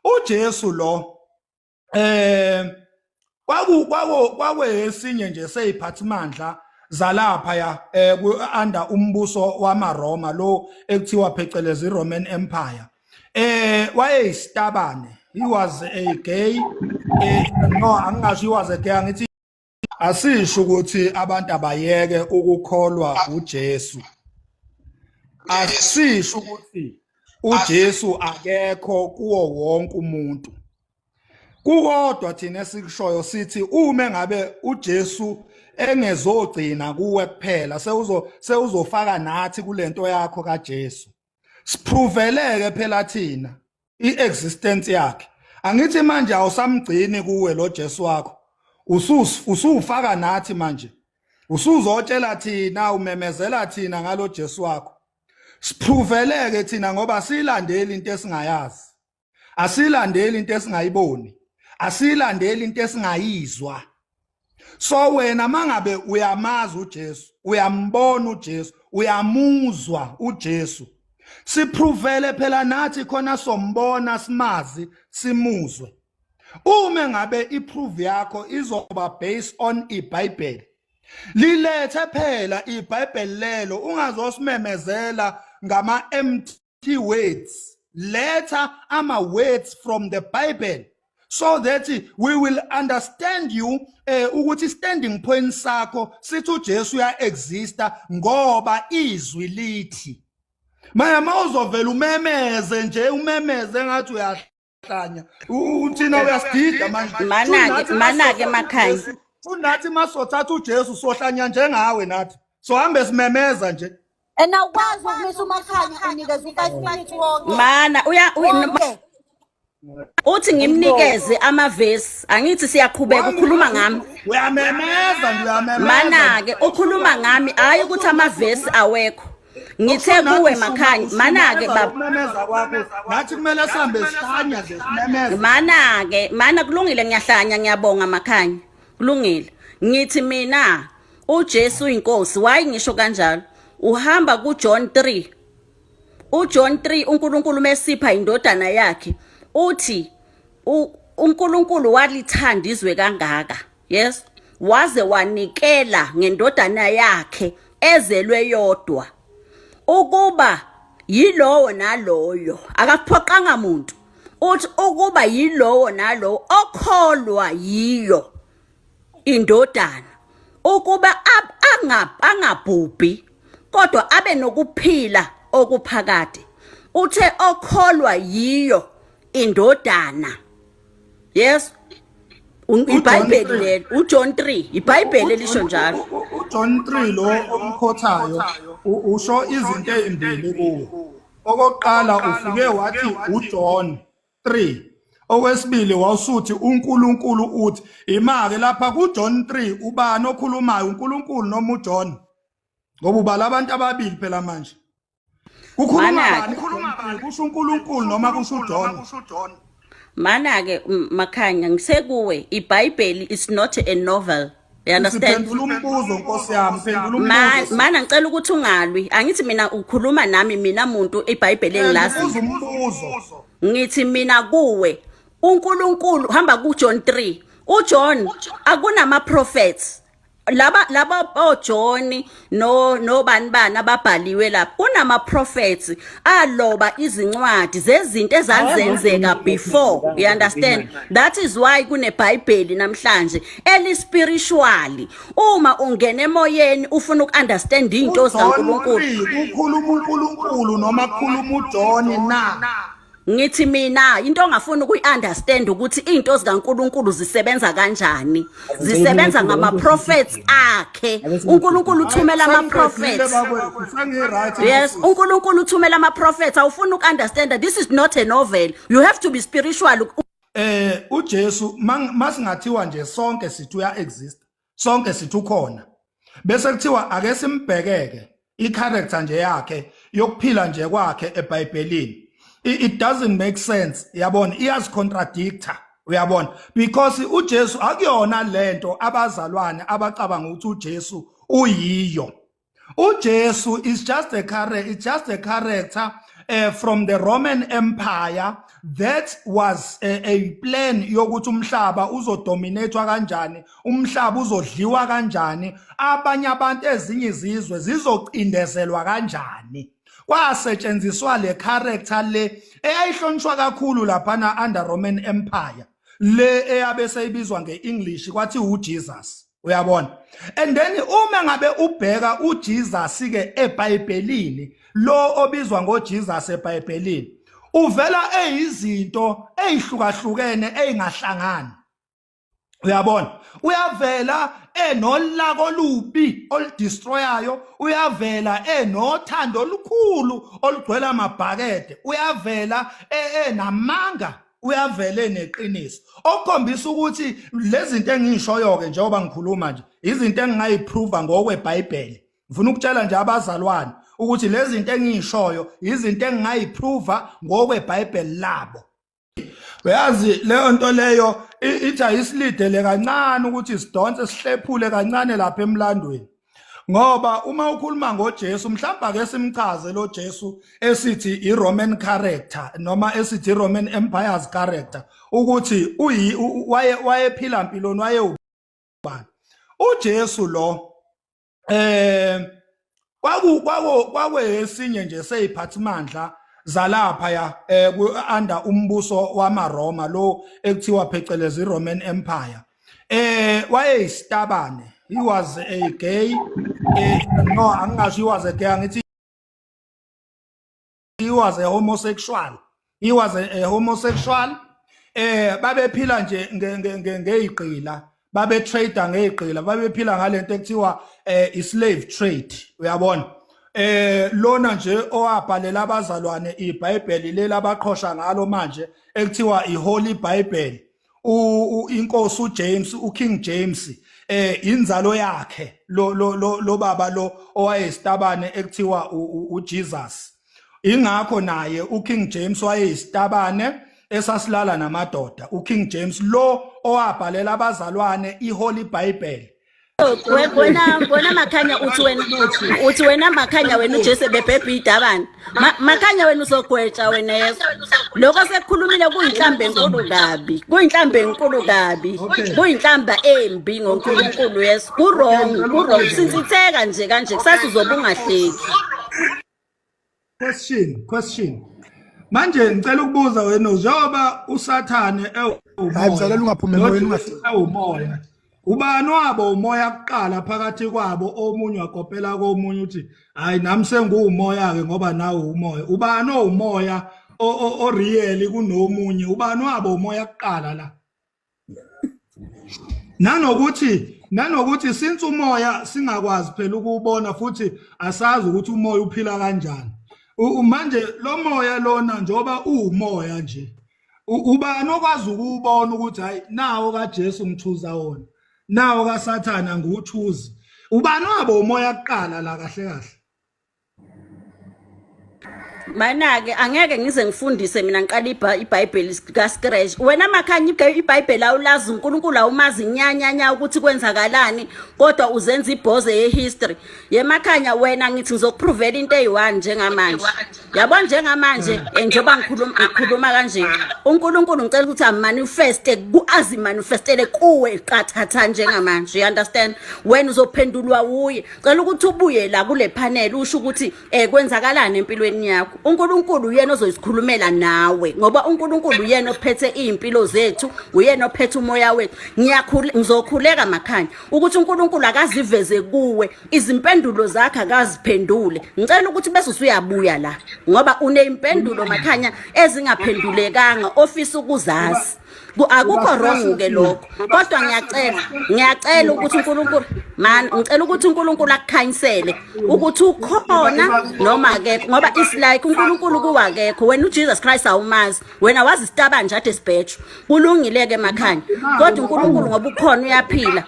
uJesu lo kwakuyesinye nje seyiphathimandla zalapha ya under umbuso wamaRoma lo ekuthiwa phecelezi iRoman Empire. Wayeyisitabane. He was a gay. No, angingasho he was a gay, angithi asisho ukuthi abantu abayeke ukukholwa uJesu. Asisho ukuthi uJesu akekho kuwo wonke umuntu. Kukodwa thina sikushoyo sithi uma ngabe uJesu engezogcina kuwe kuphela sewuzofaka nathi kulento yakho kaJesu. Sipruveleke phela thina iexistence yakhe. Angithi manje awusamgcini kuwe lo Jesu wakho. Usufaka nathi manje. Usuzotshela thina umemezela thina ngalo Jesu wakho. Sipruveleke thina ngoba silandeli into esingayazi. Asilandeli into esingayiboni. Asilandeli into esingayizwa. So wena mangabe uyamazi uJesu, uyambona uJesu, uyamuzwa uJesu. Sipruvele phela nathi khona sombona simazi simuzwe. Uma ngabe iproof yakho izoba based on iBhayibheli. Lilethe phela iBhayibheli lelo ungazosimemezela ngama empty words. Letha ama words from the Bible so that we will understand you ukuthi standing point sakho sithi uJesu uya exista ngoba izwi lithi. Maya mawuzovela umemeze nje umemeze ngathi uyahlanya uthina uyasigida manje manake emakhaya unathi masothatha uJesu sohlanya njengawe nathi so hambe simemeza nje awukwazi ukumisa umakhanya unikeza u5 minutes wonke mana uthi ngimnikeze amavesi angithi siyaqhubeka ukhuluma ngami uyamemeza manake ukhuluma ngami hayi ukuthi amavesi awekho ngithe kuwe makhanya manake babamemeza kwakho nathi kumele sihambe sihlanya nje simemeza mana kulungile ngiyahlanya ngiyabonga makhanya kulungile ngithi mina uJesu inkosi wayi ngisho kanjalo uhamba kuJohn 3 uJohn 3 uNkulunkulu mesipha indodana yakhe uthi uNkulunkulu walithanda izwe kangaka yes waze wanikela ngendodana yakhe ezelwe yodwa ukuba yilowo naloyo akaphoqanga umuntu uthi ukuba yilowo nalowo okholwa yiyo indodana ukuba angabhubhi kodwa abe nokuphila okuphakade uthe okholwa yiyo indodana yes iBhayibheli le uJohn 3 iBhayibheli lisho njalo uJohn 3 lo omkhothayo usho izinto ezimbili kuwe okokuqala ufike wathi uJohn 3 okwesibili wawusuthi uNkulunkulu uthi imake lapha kuJohn 3 ubani okhulumayo uNkulunkulu noma uJohn ngoba ubala abantu ababili phela manje ukhuluma bani kusho uNkulunkulu noma kusho uJohn mana ke makhanya ngisekuwe iBhayibheli is not a novel you understand phendula umbuzo Nkosi yami phendula umbuzo mana ngicela ukuthi ungalwi angithi mina ukhuluma nami mina umuntu iBhayibheli engilazi umbuzo ngithi mina kuwe uNkulunkulu hamba kuJohn 3 uJohn akunama prophets laba oJohn no bani ababhaliwe lapha kunama prophets aloba izincwadi zezinto ezazenzeka before you understand that is why kuneBhayibheli namhlanje eli spiritually uma ungena emoyeni ufuna ukunderstand into zikaNkulunkulu ukhuluma uNkulunkulu noma khuluma uJohn na ngithi mina into ongafuna ukuyiunderstand ukuthi into zikaNkulunkulu zisebenza kanjani zisebenza ngama prophets akhe uNkulunkulu uthumela ama prophets yes uNkulunkulu uthumela ama prophets awufuna ukunderstand this is not a novel you have to be spiritual uJesu masingathiwa nje sonke sithi uya exist sonke sithi ukhona bese kuthiwa ake simbhekeke icharacter nje yakhe yokuphila nje kwakhe eBhayibhelini it doesn't make sense yabona iyas contradictor uyabona because uJesu akuyona lento abazalwane abacabanga ukuthi uJesu uyiyo uJesu is just a character from the Roman Empire that was a plan yokuthi umhlaba uzodominatwa kanjani, umhlaba uzodliwa kanjani, abanye abantu ezinye izizwe zizocindezelwa kanjani. Kwasetshenziswa le character le eyayihlonishwa kakhulu laphana under Roman Empire, le eyabe seyibizwa nge-English kwathi uJesus. Uyabona? And then uma ngabe ubheka uJesus ke eBhayibhelini, lo obizwa ngoJesus eBhayibhelini, uvela eyizinto ezihlukahlukene ezingahlangani. Uyabona? Uyavela enolaka olubi oludestroyayo, uyavela enothando olukhulu olugcwele amabhakede, uyavela enamanga, uyavele neqiniso. Okukhombisa ukuthi lezi zinto engishoyo ke njengoba ngikhuluma nje izinto engingayiprova ngokweBhayibheli. Ngifuna ukutshela nje abazalwane ukuthi lezi zinto engishoyo izinto engingayiprova ngokweBhayibheli labo. Uyazi leyo nto leyo ithi ayisilidele kancane ukuthi sidonse sihlephule kancane lapha emlandweni. Ngoba uma ukhuluma ngoJesu mhlawumbe ake simchaze lo Jesu esithi iRoman character noma esithi iRoman Empire's character ukuthi wayephila impilweni wayewubani. UJesu lo kwakuyesinye nje seyiphathimandla zalapha ya under umbuso wamaRoma lo ekuthiwa phecelezi iRoman Empire. Wayeyisitabane. He was a gay. No, angasho he was a gay. Angithi he was a homosexual. He was a homosexual. Babephila nje ngeyiqila. Babe trade ngeyiqila. Babephila ngalento ekuthiwa i-slave trade. Uyabona? Lona nje owabhalela abazalwane iBhayibheli lela abaqhosha ngalo manje ekuthiwa iHoly Bible. Inkosi uJames, uKing James, inzalo yakhe lo baba lo owayesitabane ekuthiwa uJesus. Ingakho naye uKing James wayesitabane esasilala namadoda. uKing James lo owabhalela abazalwane iHoly Bible. Wena Makhanya uthi wena Makhanya wena uJesu bebhebhe idabane. Makhanya wena uzogwetsha wena yeso. Lokho sekukhulumile kuyinhlambe enkulu kabi. Kuyinhlambe enkulu kabi. Kuyinhlamba embi ngoNkulunkulu yeso. Ku-wrong. Sinsitheka nje kanje kusasa uzobe ungahleki. Question. Manje ngicela ukubuza wena njengoba uSathane Hayizalela ungaphumeli wena umoya. Ubani wabo umoya kuqala phakathi kwabo omunye wakopela komunye uthi hayi nami senguumoya ke ngoba nawe umoya. Ubani umoya o real kunomunye? Ubani wabo umoya kuqala la? Nanokuthi since umoya singakwazi phela ukubona futhi asazi ukuthi umoya uphila kanjani. Manje lo moya lona njoba umoya nje. Ubani okwazi ukubona ukuthi hayi nawo kaJesu ngithuza wona. Nawo kaSathana nguthuzi. Ubani wabo umoya kuqala la kahle? Mana-ke angeke ngize ngifundise mina ngiqala iBhayibheli ka-scratch. Wena Makhanya iBhayibheli awulazi uNkulunkulu awumazi nyanyanya ukuthi kwenzakalani kodwa uzenza ibhoze yehistory. Makhanya wena ngithi ngizokuprovela into eyi-1 njengamanje. Yabo njengamanje njengoba ngikhuluma kanje uNkulunkulu ngicela ukuthi amanifeste azimanifestele kuwe qathatha njengamanje. You understand? Wena uzophendulwa uye. Cela ukuthi ubuye la kule panel usho ukuthi kwenzakalani empilweni yakho. uNkulunkulu uyena ozoyikhulumela nawe ngoba uNkulunkulu uyena ophethe impilo zethu, uyena ophethe umoya wethu. Ngizokhuleka Makhanya ukuthi uNkulunkulu akaziveze kuwe izimpendulo zakhe akaziphendule. Ngicela ukuthi bese usuyabuya la ngoba uneimpendulo Makhanya ezingaphendulekanga ofisa ukuzazi. Akukho wrong ke lokho kodwa ngiyacela ukuthi uNkulunkulu ngicela ukuthi uNkulunkulu akukhanyisele ukuthi ukhona noma ke ngoba it's like uNkulunkulu kuwakekho wena uJesus Christ awumazi wena wazi isitaba nje ade sibhejo kulungile ke Makhanya kodwa uNkulunkulu ngoba ukhona uyaphila.